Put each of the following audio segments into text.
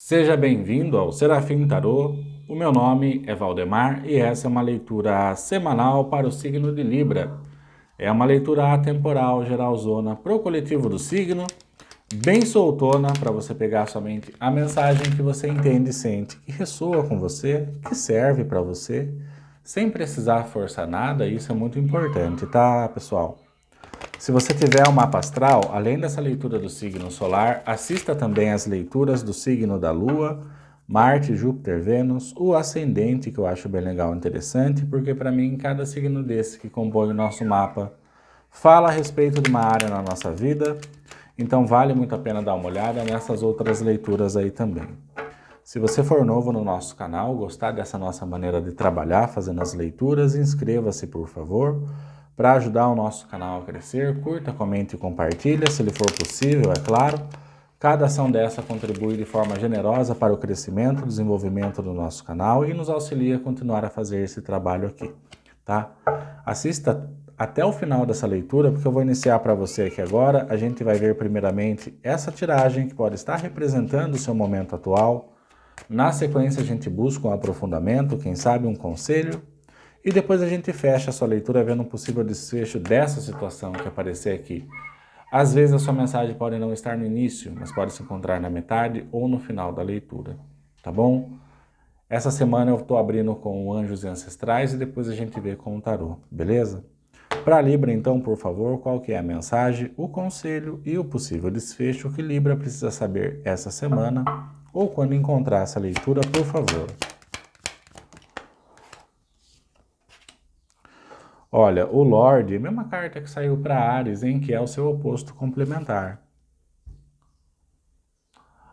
Seja bem-vindo ao Serafim Tarô. O meu nome é Valdemar e essa é uma leitura semanal para o signo de Libra. É uma leitura atemporal, geralzona, pro coletivo do signo, bem soltona para você pegar somente a mensagem que você entende e sente, que ressoa com você, que serve para você, sem precisar forçar nada. Isso é muito importante, tá, pessoal? Se você tiver um mapa astral, além dessa leitura do signo solar, assista também as leituras do signo da Lua, Marte, Júpiter, Vênus, o ascendente, que eu acho bem legal e interessante, porque para mim cada signo desse que compõe o nosso mapa fala a respeito de uma área na nossa vida, então vale muito a pena dar uma olhada nessas outras leituras aí também. Se você for novo no nosso canal, gostar dessa nossa maneira de trabalhar fazendo as leituras, inscreva-se por favor, para ajudar o nosso canal a crescer. Curta, comente e compartilha, se lhe for possível, é claro. Cada ação dessa contribui de forma generosa para o crescimento e desenvolvimento do nosso canal e nos auxilia a continuar a fazer esse trabalho aqui, tá? Assista até o final dessa leitura, porque eu vou iniciar para você aqui agora. A gente vai ver primeiramente essa tiragem que pode estar representando o seu momento atual. Na sequência, a gente busca um aprofundamento, quem sabe um conselho, e depois a gente fecha a sua leitura vendo um possível desfecho dessa situação que aparecer aqui. Às vezes a sua mensagem pode não estar no início, mas pode se encontrar na metade ou no final da leitura, tá bom? Essa semana eu estou abrindo com Anjos e Ancestrais e depois a gente vê com o Tarô, beleza? Para Libra, então, por favor, qual que é a mensagem, o conselho e o possível desfecho que Libra precisa saber essa semana ou quando encontrar essa leitura, por favor. Olha, o Lorde, mesma carta que saiu para Áries, hein, que é o seu oposto complementar.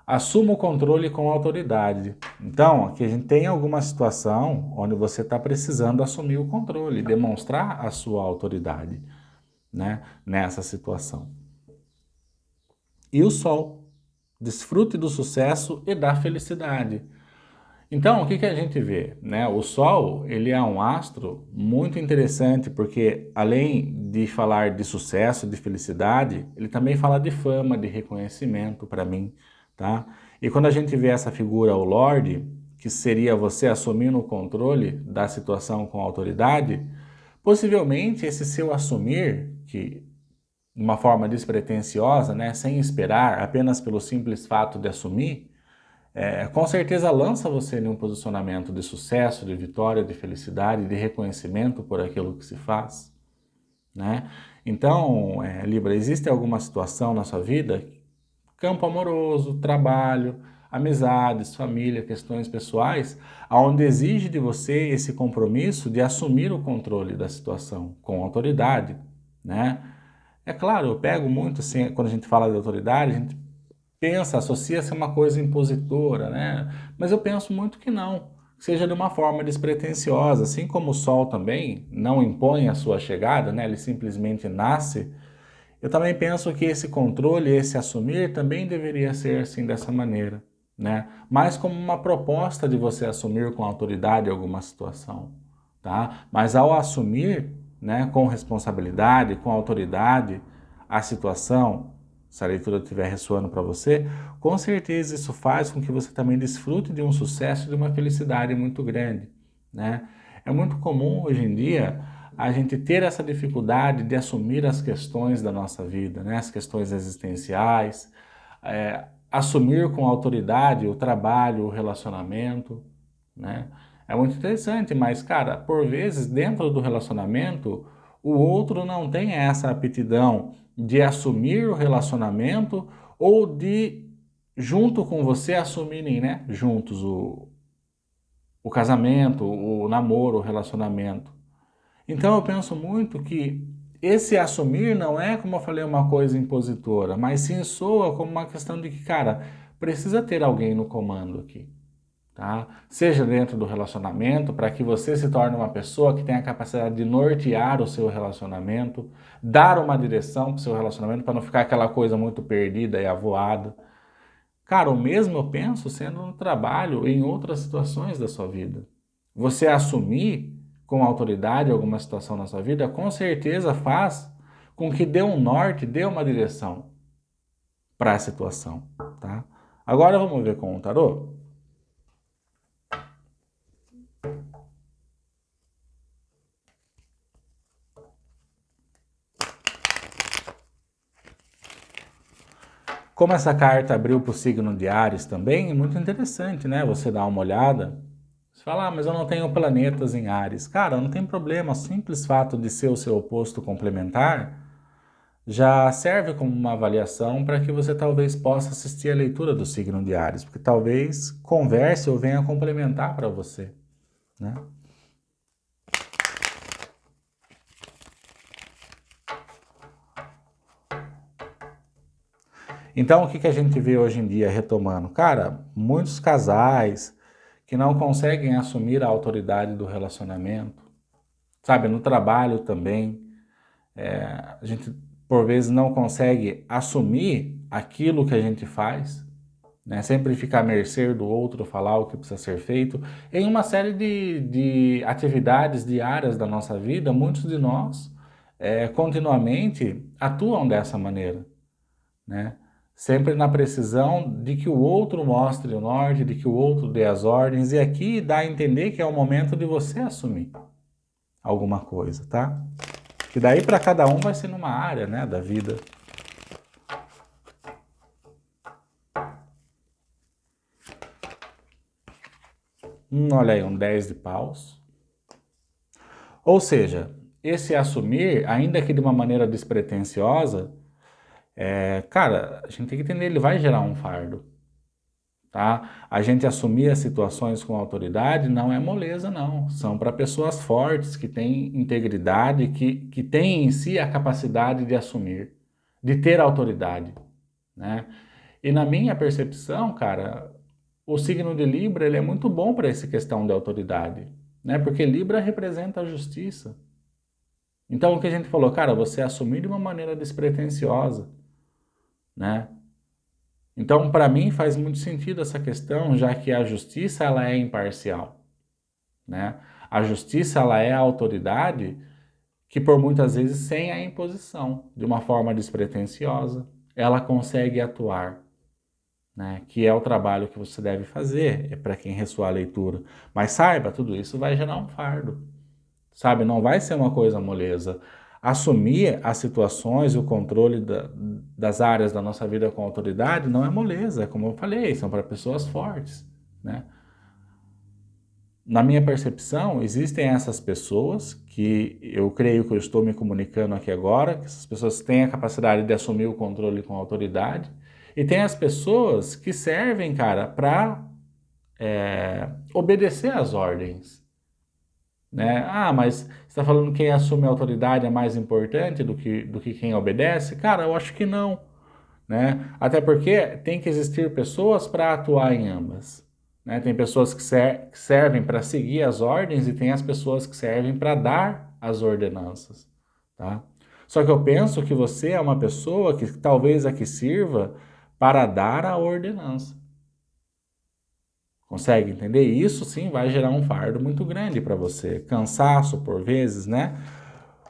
Assuma o controle com autoridade. Então, aqui a gente tem alguma situação onde você está precisando assumir o controle, demonstrar a sua autoridade, né, nessa situação. E o Sol, desfrute do sucesso e da felicidade. Então, o que a gente vê, né? O Sol, ele é um astro muito interessante, porque além de falar de sucesso, de felicidade, ele também fala de fama, de reconhecimento para mim, tá? E quando a gente vê essa figura, o Lorde, que seria você assumindo o controle da situação com autoridade, possivelmente esse seu assumir, que de uma forma despretensiosa, né, sem esperar, apenas pelo simples fato de assumir, com certeza lança você em um posicionamento de sucesso, de vitória, de felicidade, de reconhecimento por aquilo que se faz, né? Então, Libra, existe alguma situação na sua vida, campo amoroso, trabalho, amizades, família, questões pessoais, onde exige de você esse compromisso de assumir o controle da situação com autoridade, né? É claro, eu pego muito assim, quando a gente fala de autoridade, a gente pensa, associa-se a uma coisa impositora, né? Mas eu penso muito que não, seja de uma forma despretensiosa, assim como o Sol também não impõe a sua chegada, né? Ele simplesmente nasce. Eu também penso que esse controle, esse assumir, também deveria ser assim dessa maneira, né? Mais como uma proposta de você assumir com autoridade alguma situação, tá? Mas ao assumir, né, com responsabilidade, com autoridade, a situação, se a leitura estiver ressoando para você, com certeza isso faz com que você também desfrute de um sucesso e de uma felicidade muito grande, né? É muito comum hoje em dia a gente ter essa dificuldade de assumir as questões da nossa vida, né? As questões existenciais, assumir com autoridade o trabalho, o relacionamento, né? É muito interessante, mas, cara, por vezes, dentro do relacionamento, o outro não tem essa aptidão de assumir o relacionamento ou de, junto com você, assumirem, né, juntos o casamento, o namoro, o relacionamento. Então eu penso muito que esse assumir não é, como eu falei, uma coisa impositora, mas sim soa como uma questão de que, cara, precisa ter alguém no comando aqui, tá? Seja dentro do relacionamento, para que você se torne uma pessoa que tenha a capacidade de nortear o seu relacionamento, dar uma direção para o seu relacionamento, para não ficar aquela coisa muito perdida e avoada. Cara, o mesmo eu penso sendo no trabalho, em outras situações da sua vida. Você assumir com autoridade alguma situação na sua vida, com certeza faz com que dê um norte, dê uma direção para a situação, tá? Agora vamos ver com o tarô? Como essa carta abriu para o signo de Áries também, é muito interessante, né? Você dá uma olhada, você fala, mas eu não tenho planetas em Áries. Cara, não tem problema, o simples fato de ser o seu oposto complementar já serve como uma avaliação para que você talvez possa assistir a leitura do signo de Áries, porque talvez converse ou venha complementar para você, né? Então, o que que a gente vê hoje em dia retomando? Cara, muitos casais que não conseguem assumir a autoridade do relacionamento, sabe, no trabalho também, a gente por vezes não consegue assumir aquilo que a gente faz, né? Sempre fica à mercê do outro falar o que precisa ser feito. Em uma série de atividades diárias da nossa vida, muitos de nós continuamente atuam dessa maneira, né? Sempre na precisão de que o outro mostre o norte, de que o outro dê as ordens, e aqui dá a entender que é o momento de você assumir alguma coisa, tá? Que daí para cada um vai ser numa área, né, da vida. Olha aí, um 10 de paus. Ou seja, esse assumir, ainda que de uma maneira despretensiosa, cara, a gente tem que entender, ele vai gerar um fardo, tá? A gente assumir as situações com autoridade não é moleza, não. São para pessoas fortes, que têm integridade, que têm em si a capacidade de assumir, de ter autoridade, né? E na minha percepção, cara, o signo de Libra ele é muito bom para essa questão de autoridade, né? Porque Libra representa a justiça. Então o que a gente falou, cara, você assumir de uma maneira despretensiosa, né? Então para mim faz muito sentido essa questão, já que a justiça ela é imparcial, né? A justiça ela é a autoridade que por muitas vezes sem a imposição, de uma forma despretensiosa, ela consegue atuar, né? Que é o trabalho que você deve fazer, é para quem ressoar a leitura. Mas saiba, tudo isso vai gerar um fardo, sabe? Não vai ser uma coisa moleza. Assumir as situações e o controle das áreas da nossa vida com autoridade não é moleza, é como eu falei, são para pessoas fortes, né? Na minha percepção, existem essas pessoas que eu creio que eu estou me comunicando aqui agora, que essas pessoas têm a capacidade de assumir o controle com autoridade, e tem as pessoas que servem, cara, para obedecer às ordens, né? Ah, mas você está falando que quem assume a autoridade é mais importante do que quem obedece? Cara, eu acho que não, né? Até porque tem que existir pessoas para atuar em ambas, né? Tem pessoas que servem para seguir as ordens e tem as pessoas que servem para dar as ordenanças, tá? Só que eu penso que você é uma pessoa que talvez aqui sirva para dar a ordenança. Consegue entender? Isso sim vai gerar um fardo muito grande para você, cansaço por vezes, né?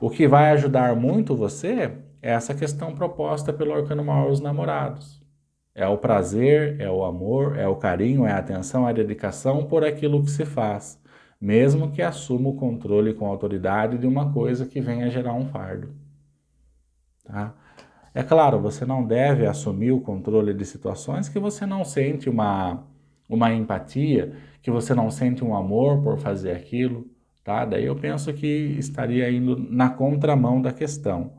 O que vai ajudar muito você é essa questão proposta pelo Arcano Maior dos Namorados. É o prazer, é o amor, é o carinho, é a atenção, é a dedicação por aquilo que se faz, mesmo que assuma o controle com autoridade de uma coisa que venha gerar um fardo, tá? É claro, você não deve assumir o controle de situações que você não sente uma empatia, que você não sente um amor por fazer aquilo, tá? Daí eu penso que estaria indo na contramão da questão.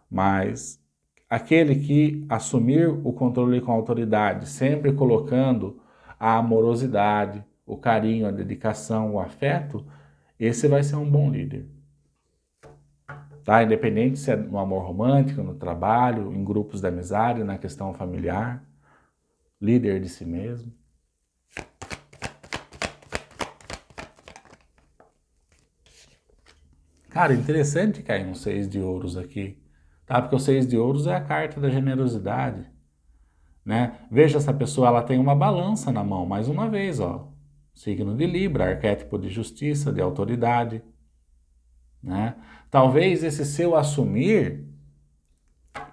Mas aquele que assumir o controle com autoridade, sempre colocando a amorosidade, o carinho, a dedicação, o afeto, esse vai ser um bom líder. Tá? Independente se é no amor romântico, no trabalho, em grupos de amizade, na questão familiar, líder de si mesmo. Cara, interessante cair um 6 de ouros aqui, tá? Porque o 6 de ouros é a carta da generosidade, né? Veja, essa pessoa, ela tem uma balança na mão, mais uma vez, ó. Signo de Libra, arquétipo de justiça, de autoridade, né? Talvez esse seu assumir,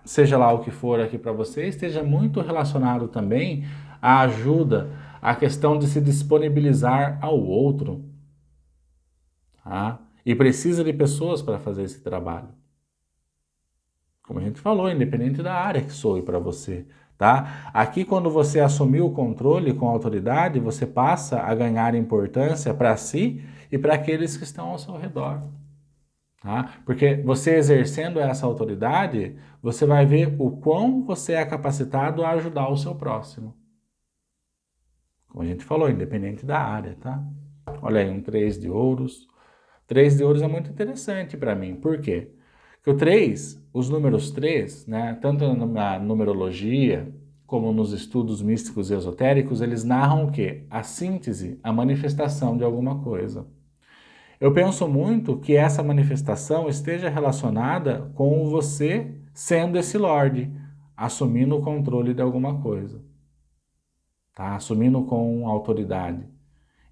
seja lá o que for aqui para você, esteja muito relacionado também a ajuda, a questão de se disponibilizar ao outro, tá? E precisa de pessoas para fazer esse trabalho. Como a gente falou, independente da área que soe para você, tá? Aqui, quando você assumir o controle com autoridade, você passa a ganhar importância para si e para aqueles que estão ao seu redor, tá? Porque você exercendo essa autoridade, você vai ver o quão você é capacitado a ajudar o seu próximo. Como a gente falou, independente da área, tá? Olha aí, um 3 de ouros. 3 de ouros é muito interessante para mim. Por quê? Porque o 3, os números 3, né, tanto na numerologia como nos estudos místicos e esotéricos, eles narram o quê? A síntese, a manifestação de alguma coisa. Eu penso muito que essa manifestação esteja relacionada com você sendo esse Lorde, assumindo o controle de alguma coisa, tá? Assumindo com autoridade.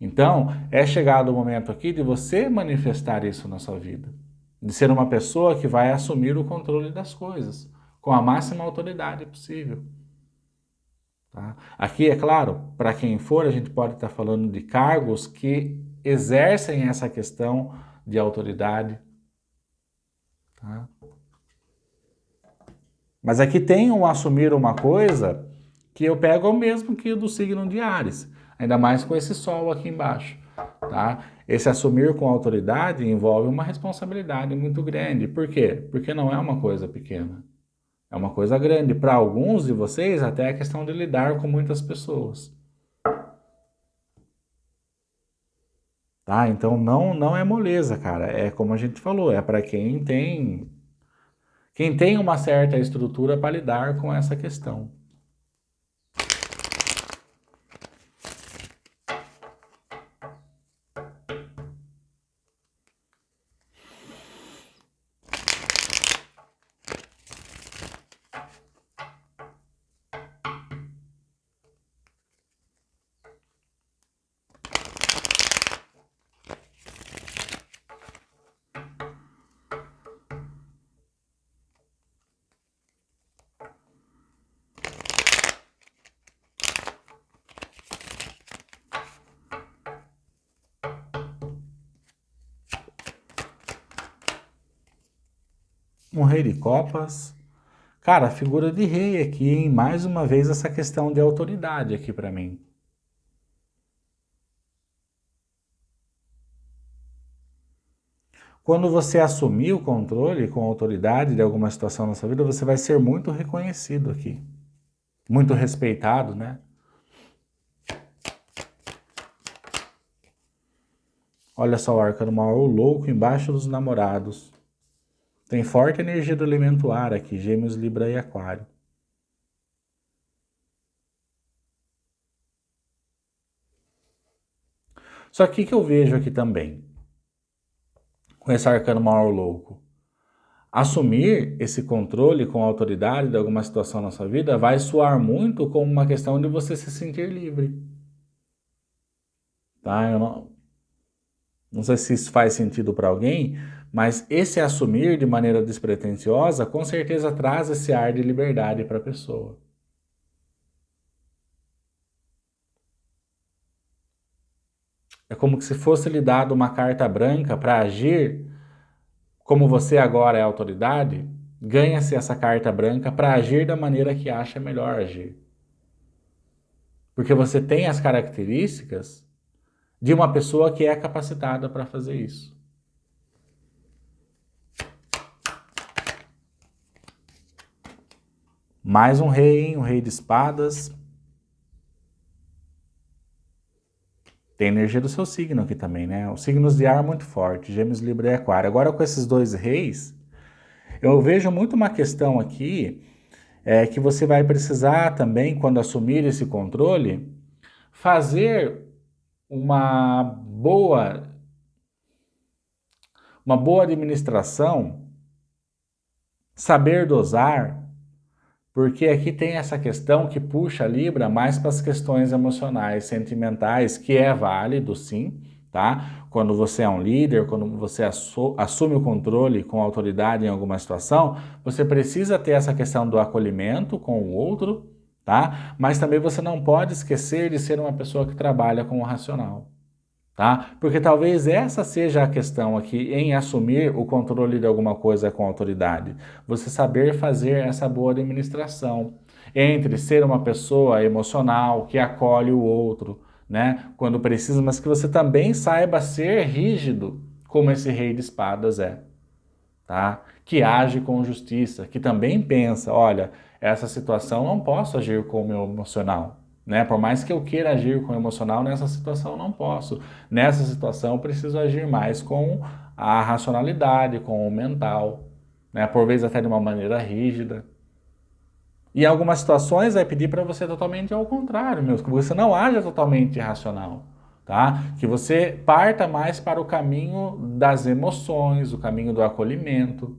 Então, é chegado o momento aqui de você manifestar isso na sua vida. De ser uma pessoa que vai assumir o controle das coisas, com a máxima autoridade possível. Tá? Aqui, é claro, para quem for, a gente pode estar falando de cargos que exercem essa questão de autoridade. Tá? Mas aqui tem um assumir uma coisa que eu pego o mesmo que o do signo de Áries, ainda mais com esse sol aqui embaixo, tá? Esse assumir com autoridade envolve uma responsabilidade muito grande. Por quê? Porque não é uma coisa pequena. É uma coisa grande. Para alguns de vocês, até é questão de lidar com muitas pessoas. Tá? Então não é moleza, cara. É como a gente falou, é para quem tem uma certa estrutura para lidar com essa questão. Um rei de copas. Cara, a figura de rei aqui, hein? Mais uma vez essa questão de autoridade aqui para mim. Quando você assumir o controle com autoridade de alguma situação na sua vida, você vai ser muito reconhecido aqui. Muito respeitado, né? Olha só o arcano maior, o louco embaixo dos namorados. Tem forte energia do elemento ar aqui, Gêmeos, Libra e Aquário. Só que o que eu vejo aqui também, com esse arcano maior louco? Assumir esse controle com a autoridade de alguma situação na sua vida vai soar muito como uma questão de você se sentir livre. Tá? Eu não sei se isso faz sentido para alguém, mas esse assumir de maneira despretensiosa com certeza traz esse ar de liberdade para a pessoa. É como se fosse lhe dado uma carta branca para agir como você agora é autoridade, ganha-se essa carta branca para agir da maneira que acha melhor agir. Porque você tem as características de uma pessoa que é capacitada para fazer isso. Mais um rei, hein? Um rei de espadas. Tem energia do seu signo aqui também, né? Os signos de ar muito forte, Gêmeos, Libra e Aquário. Agora com esses dois reis, eu vejo muito uma questão aqui que você vai precisar também, quando assumir esse controle, fazer uma boa administração, saber dosar, porque aqui tem essa questão que puxa a Libra mais para as questões emocionais, sentimentais, que é válido sim, tá? Quando você é um líder, quando você assume o controle com autoridade em alguma situação, você precisa ter essa questão do acolhimento com o outro, tá? Mas também você não pode esquecer de ser uma pessoa que trabalha com o racional, tá? Porque talvez essa seja a questão aqui em assumir o controle de alguma coisa com autoridade. Você saber fazer essa boa administração entre ser uma pessoa emocional que acolhe o outro, né, quando precisa, mas que você também saiba ser rígido, como esse rei de espadas é, tá? Que age com justiça, que também pensa, olha, essa situação não posso agir com o meu emocional, né? Por mais que eu queira agir com o emocional, nessa situação não posso. Nessa situação eu preciso agir mais com a racionalidade, com o mental, né? Por vezes até de uma maneira rígida. E em algumas situações vai pedir para você totalmente ao contrário, meu, que você não haja totalmente irracional, tá? Que você parta mais para o caminho das emoções, o caminho do acolhimento,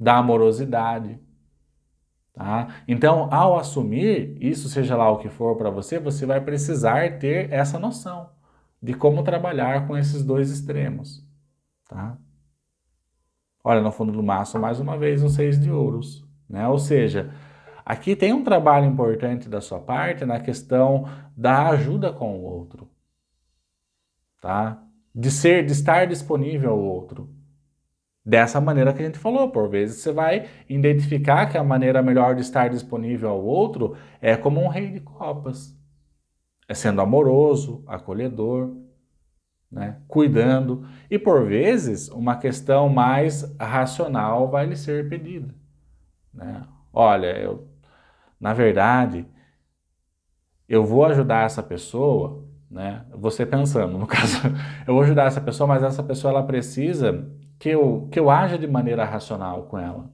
da amorosidade, tá? Então, ao assumir isso, seja lá o que for para você, você vai precisar ter essa noção de como trabalhar com esses dois extremos, tá? Olha, no fundo do maço, mais uma vez, um 6 de ouros, né? Ou seja, aqui tem um trabalho importante da sua parte na questão da ajuda com o outro, tá? De estar disponível ao outro. Dessa maneira que a gente falou, por vezes você vai identificar que a maneira melhor de estar disponível ao outro é como um rei de copas. É sendo amoroso, acolhedor, né? Cuidando. E por vezes, uma questão mais racional vai lhe ser pedida, né? Olha, na verdade, eu vou ajudar essa pessoa, né? Você pensando, no caso, eu vou ajudar essa pessoa, mas essa pessoa ela precisa que eu haja de maneira racional com ela.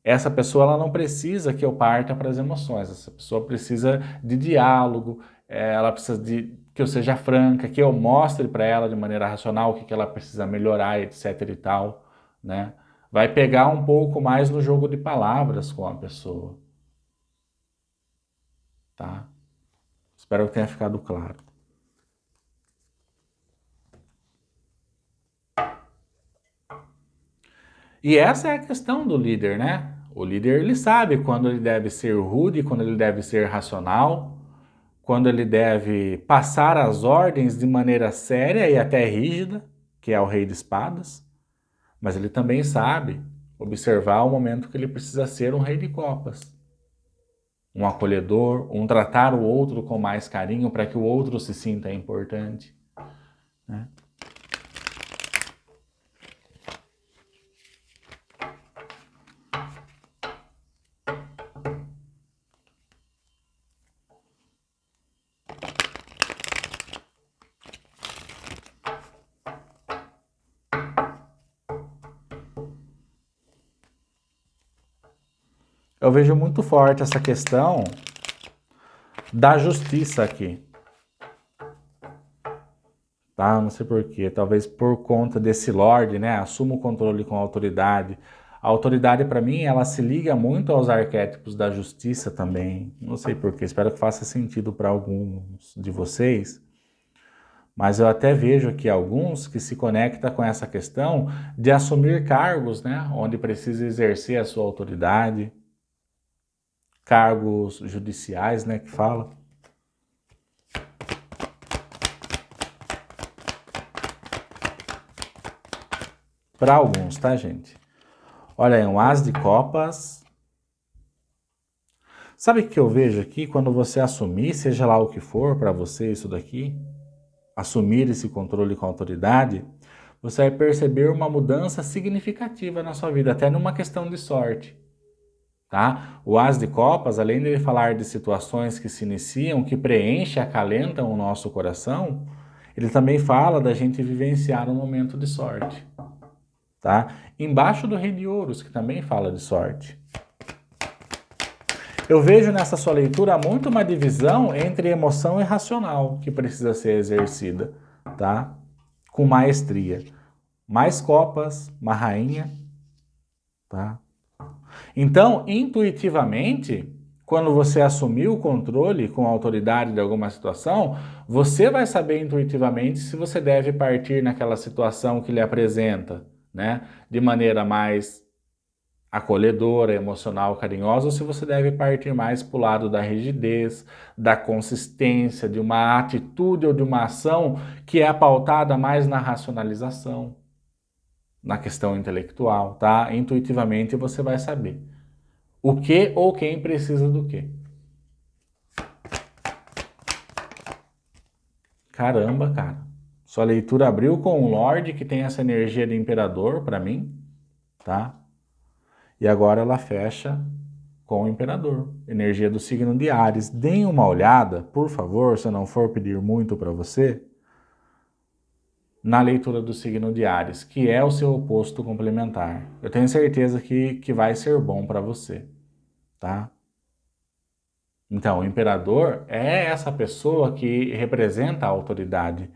Essa pessoa ela não precisa que eu parta para as emoções, essa pessoa precisa de diálogo, ela precisa de que eu seja franca, que eu mostre para ela de maneira racional o que ela precisa melhorar, etc e tal, né? Vai pegar um pouco mais no jogo de palavras com a pessoa, tá? Espero que tenha ficado claro. E essa é a questão do líder, né? O líder ele sabe quando ele deve ser rude, quando ele deve ser racional, quando ele deve passar as ordens de maneira séria e até rígida, que é o rei de espadas, mas ele também sabe observar o momento que ele precisa ser um rei de copas, um acolhedor, um tratar o outro com mais carinho para que o outro se sinta importante, né? Eu vejo muito forte essa questão da justiça aqui, tá? Não sei por quê, talvez por conta desse Lorde, né? Assuma o controle com a autoridade. A autoridade, para mim, ela se liga muito aos arquétipos da justiça também. Não sei por quê, espero que faça sentido para alguns de vocês. Mas eu até vejo aqui alguns que se conectam com essa questão de assumir cargos, né? Onde precisa exercer a sua autoridade. Cargos judiciais, né? Que fala. Para alguns, tá, gente? Olha aí, um as de copas. Sabe o que eu vejo aqui? Quando você assumir, seja lá o que for para você isso daqui, assumir esse controle com autoridade, você vai perceber uma mudança significativa na sua vida, até numa questão de sorte, tá? O as de copas, além de falar de situações que se iniciam, que preenchem, acalentam o nosso coração, ele também fala da gente vivenciar um momento de sorte, tá? Embaixo do rei de ouros, que também fala de sorte. Eu vejo nessa sua leitura muito uma divisão entre emoção e racional que precisa ser exercida, tá? Com maestria. Mais copas, uma rainha, tá? Então, intuitivamente, quando você assumir o controle com a autoridade de alguma situação, você vai saber intuitivamente se você deve partir naquela situação que lhe apresenta, né? De maneira mais acolhedora, emocional, carinhosa, ou se você deve partir mais para o lado da rigidez, da consistência, de uma atitude ou de uma ação que é pautada mais na racionalização, na questão intelectual, tá? Intuitivamente você vai saber o que ou quem precisa do que. Caramba, cara. Sua leitura abriu com um Lorde que tem essa energia de imperador para mim, tá? E agora ela fecha com o imperador, energia do signo de Áries. Deem uma olhada, por favor, se não for pedir muito para você, na leitura do signo de Áries, que é o seu oposto complementar. Eu tenho certeza que vai ser bom para você, tá? Então, o imperador é essa pessoa que representa a autoridade.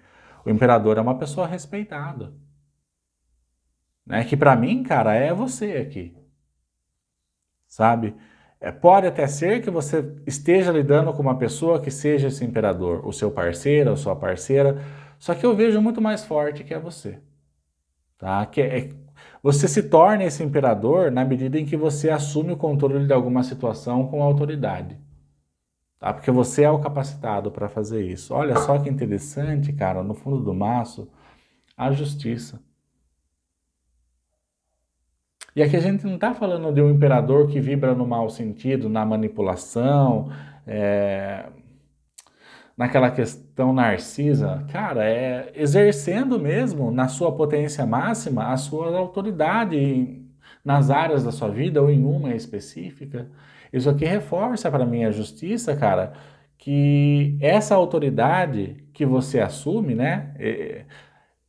O imperador é uma pessoa respeitada, né? Que para mim, cara, é você aqui, sabe? Pode até ser que você esteja lidando com uma pessoa que seja esse imperador, o seu parceiro, a sua parceira, só que eu vejo muito mais forte que é você, tá? Você se torna esse imperador na medida em que você assume o controle de alguma situação com autoridade, tá? Porque você é o capacitado para fazer isso. Olha só que interessante, cara, no fundo do maço, a justiça. E aqui a gente não está falando de um imperador que vibra no mau sentido, na manipulação, é, naquela questão narcisa. Cara, é exercendo mesmo, na sua potência máxima, a sua autoridade nas áreas da sua vida ou em uma específica. Isso aqui reforça para mim a justiça, cara, que essa autoridade que você assume, né?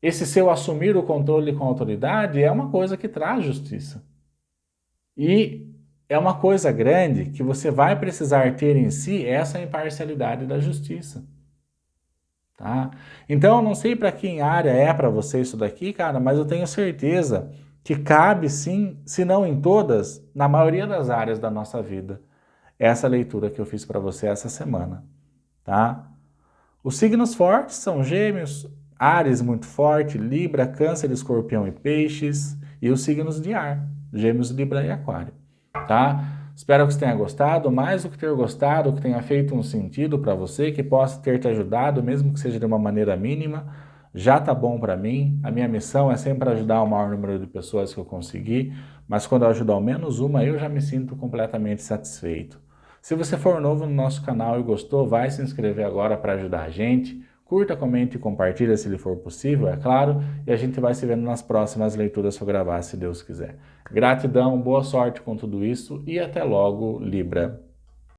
Esse seu assumir o controle com autoridade é uma coisa que traz justiça. E é uma coisa grande que você vai precisar ter em si essa imparcialidade da justiça. Tá? Então, eu não sei para que área é para você isso daqui, cara, mas eu tenho certeza que cabe sim, se não em todas, na maioria das áreas da nossa vida. Essa leitura que eu fiz para você essa semana, tá? Os signos fortes são Gêmeos, Áries muito forte, Libra, Câncer, Escorpião e Peixes, e os signos de ar, Gêmeos, Libra e Aquário, tá? Espero que você tenha gostado, mais do que ter gostado, que tenha feito um sentido para você, que possa ter te ajudado, mesmo que seja de uma maneira mínima, já tá bom para mim. A minha missão é sempre ajudar o maior número de pessoas que eu conseguir, mas quando eu ajudo ao menos uma, eu já me sinto completamente satisfeito. Se você for novo no nosso canal e gostou, vai se inscrever agora para ajudar a gente. Curta, comente e compartilha se lhe for possível, é claro. E a gente vai se vendo nas próximas leituras que eu gravar, se Deus quiser. Gratidão, boa sorte com tudo isso e até logo, Libra.